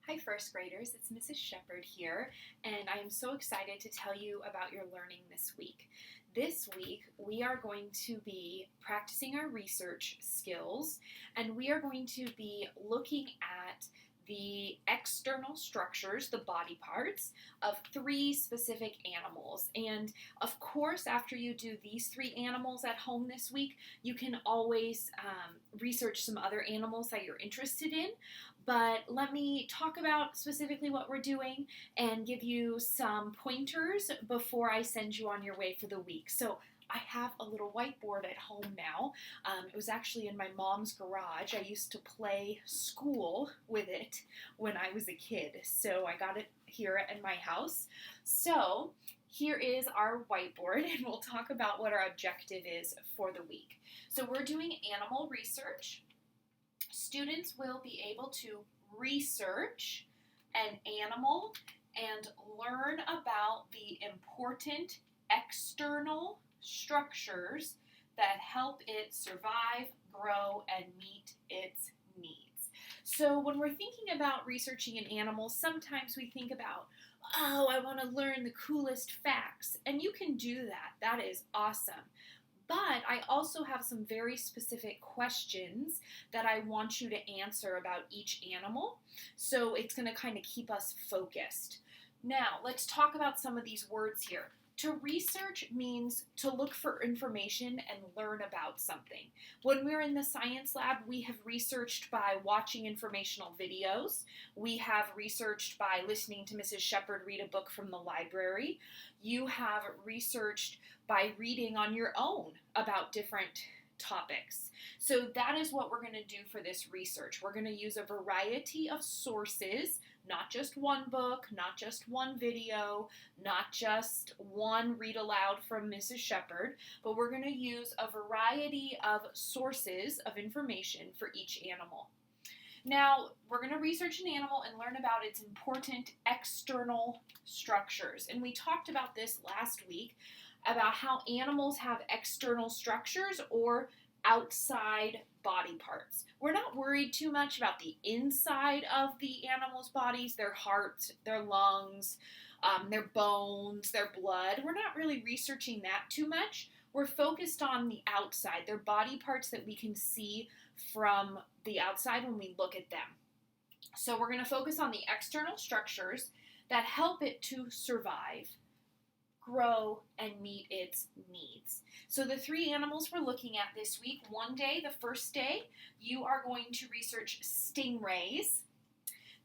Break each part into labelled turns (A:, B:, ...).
A: Hi, first graders. It's Mrs. Shepherd here, and I am so excited to tell you about your learning this week. This week, we are going to be practicing our research skills, and we are going to be looking at the external structures, the body parts, of three specific animals. And of course, after you do these three animals at home this week, you can always research some other animals that you're interested in. But let me talk about specifically what we're doing and give you some pointers before I send you on your way for the week. So I have a little whiteboard at home now. It was actually in my mom's garage. I used to play school with it when I was a kid, so I got it here in my house. So here is our whiteboard, and we'll talk about what our objective is for the week. So we're doing animal research. Students will be able to research an animal and learn about the important external structures that help it survive, grow, and meet its needs. So when we're thinking about researching an animal, sometimes we think about, oh, I want to learn the coolest facts. And you can do that. That is awesome. But I also have some very specific questions that I want you to answer about each animal. So it's going to kind of keep us focused. Now, let's talk about some of these words here. To research means to look for information and learn about something. When we're in the science lab, we have researched by watching informational videos. We have researched by listening to Mrs. Shepherd read a book from the library. You have researched by reading on your own about different topics. So that is what we're going to do for this research. We're going to use a variety of sources, not just one book, not just one video, not just one read aloud from Mrs. Shepherd, but we're going to use a variety of sources of information for each animal. Now, we're going to research an animal and learn about its important external structures. And we talked about this last week, about how animals have external structures or outside body parts. We're not worried too much about the inside of the animal's bodies, their heart, their lungs, their bones, their blood. We're not really researching that too much. We're focused on the outside, their body parts that we can see from the outside when we look at them. So we're going to focus on the external structures that help it to survive, grow, and meet its needs. So the three animals we're looking at this week, one day, the first day, you are going to research stingrays.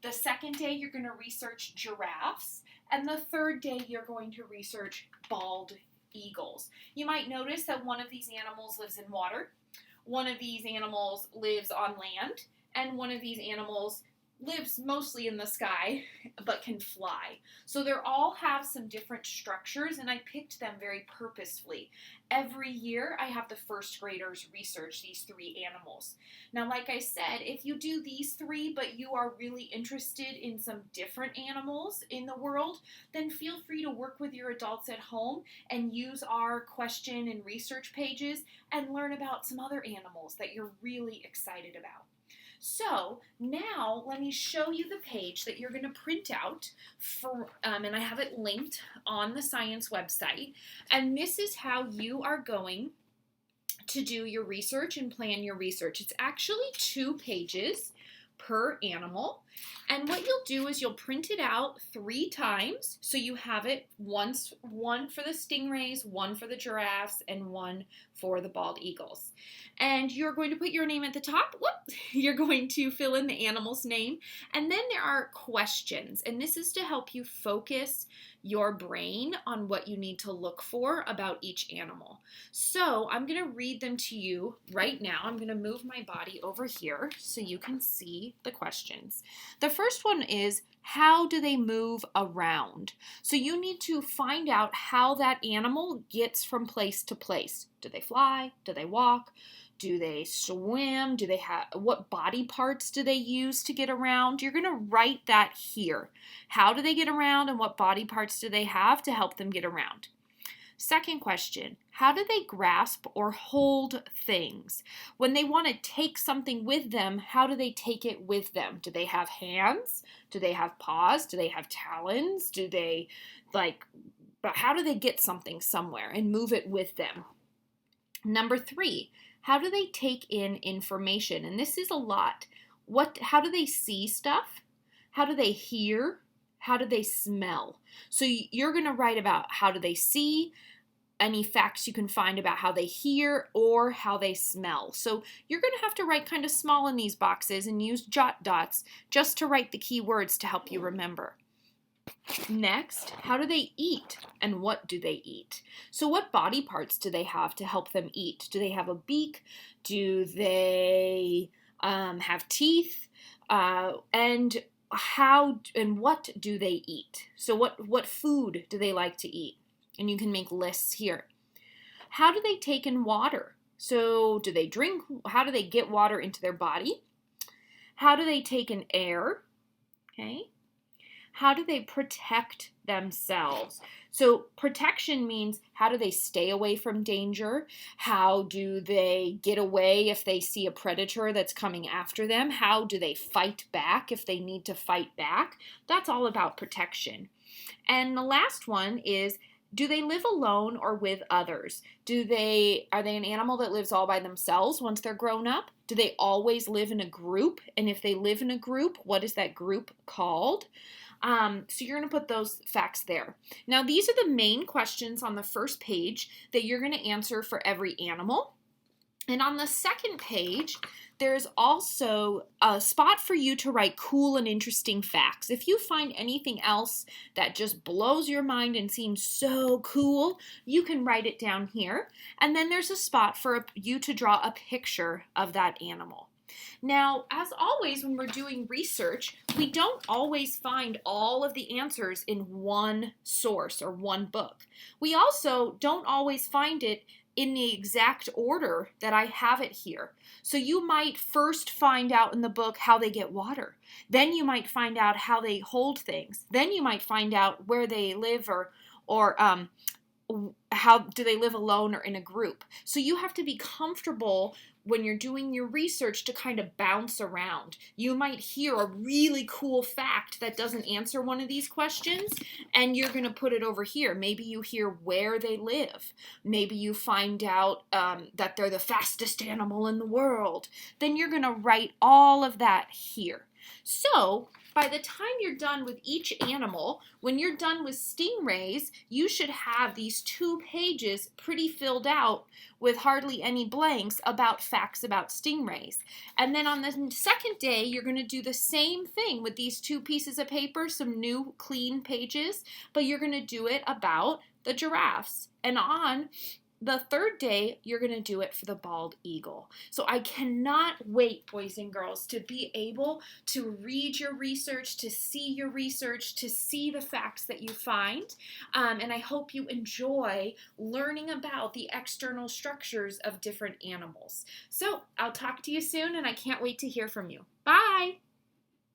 A: The second day, you're going to research giraffes. And the third day, you're going to research bald eagles. You might notice that one of these animals lives in water, one of these animals lives on land, and one of these animals lives mostly in the sky, but can fly. So they all have some different structures, and I picked them very purposefully. Every year, I have the first graders research these three animals. Now, like I said, if you do these three, but you are really interested in some different animals in the world, then feel free to work with your adults at home and use our question and research pages and learn about some other animals that you're really excited about. So now let me show you the page that you're going to print out and I have it linked on the science website. And this is how you are going to do your research and plan your research. It's actually 2 pages per animal. And what you'll do is you'll print it out 3 times. So you have it once, one for the stingrays, one for the giraffes, and one for the bald eagles. And you're going to put your name at the top. You're going to fill in the animal's name. And then there are questions. And this is to help you focus your brain on what you need to look for about each animal. So I'm going to read them to you right now. I'm going to move my body over here so you can see the questions. The first one is, how do they move around? So you need to find out how that animal gets from place to place. Do they fly? Do they walk? Do they swim? Do they have, what body parts do they use to get around? You're going to write that here. How do they get around and what body parts do they have to help them get around? Second question, how do they grasp or hold things? When they want to take something with them, how do they take it with them? Do they have hands? Do they have paws? Do they have talons? But how do they get something somewhere and move it with them? Number 3, how do they take in information? And this is a lot. How do they see stuff? How do they hear? How do they smell? So you're going to write about how do they see, any facts you can find about how they hear or how they smell. So you're going to have to write kind of small in these boxes and use jot dots just to write the key words to help you remember. Next, how do they eat and what do they eat? So what body parts do they have to help them eat? Do they have a beak? Do they have teeth? And how and what do they eat? So what food do they like to eat? And you can make lists here. How do they take in water? So do they drink? How do they get water into their body? How do they take in air? Okay. How do they protect themselves? So protection means how do they stay away from danger? How do they get away if they see a predator that's coming after them? How do they fight back if they need to fight back? That's all about protection. And the last one is, do they live alone or with others? Are they an animal that lives all by themselves once they're grown up? Do they always live in a group? And if they live in a group, what is that group called? So you're going to put those facts there. Now, these are the main questions on the first page that you're going to answer for every animal. And on the second page, there's also a spot for you to write cool and interesting facts. If you find anything else that just blows your mind and seems so cool, you can write it down here. And then there's a spot for you to draw a picture of that animal. Now, as always, when we're doing research, we don't always find all of the answers in one source or one book. We also don't always find it in the exact order that I have it here. So you might first find out in the book how they get water. Then you might find out how they hold things. Then you might find out where they live or how do they live alone or in a group. So you have to be comfortable when you're doing your research to kind of bounce around. You might hear a really cool fact that doesn't answer one of these questions, and you're going to put it over here. Maybe you hear where they live. Maybe you find out that they're the fastest animal in the world. Then you're going to write all of that here. So by the time you're done with each animal, when you're done with stingrays, you should have these 2 pages pretty filled out with hardly any blanks about facts about stingrays. And then on the second day, you're going to do the same thing with these 2 pieces of paper, some new clean pages, but you're going to do it about the giraffes. And on the third day, you're going to do it for the bald eagle. So I cannot wait, boys and girls, to be able to read your research, to see your research, to see the facts that you find. And I hope you enjoy learning about the external structures of different animals. So I'll talk to you soon, and I can't wait to hear from you. Bye!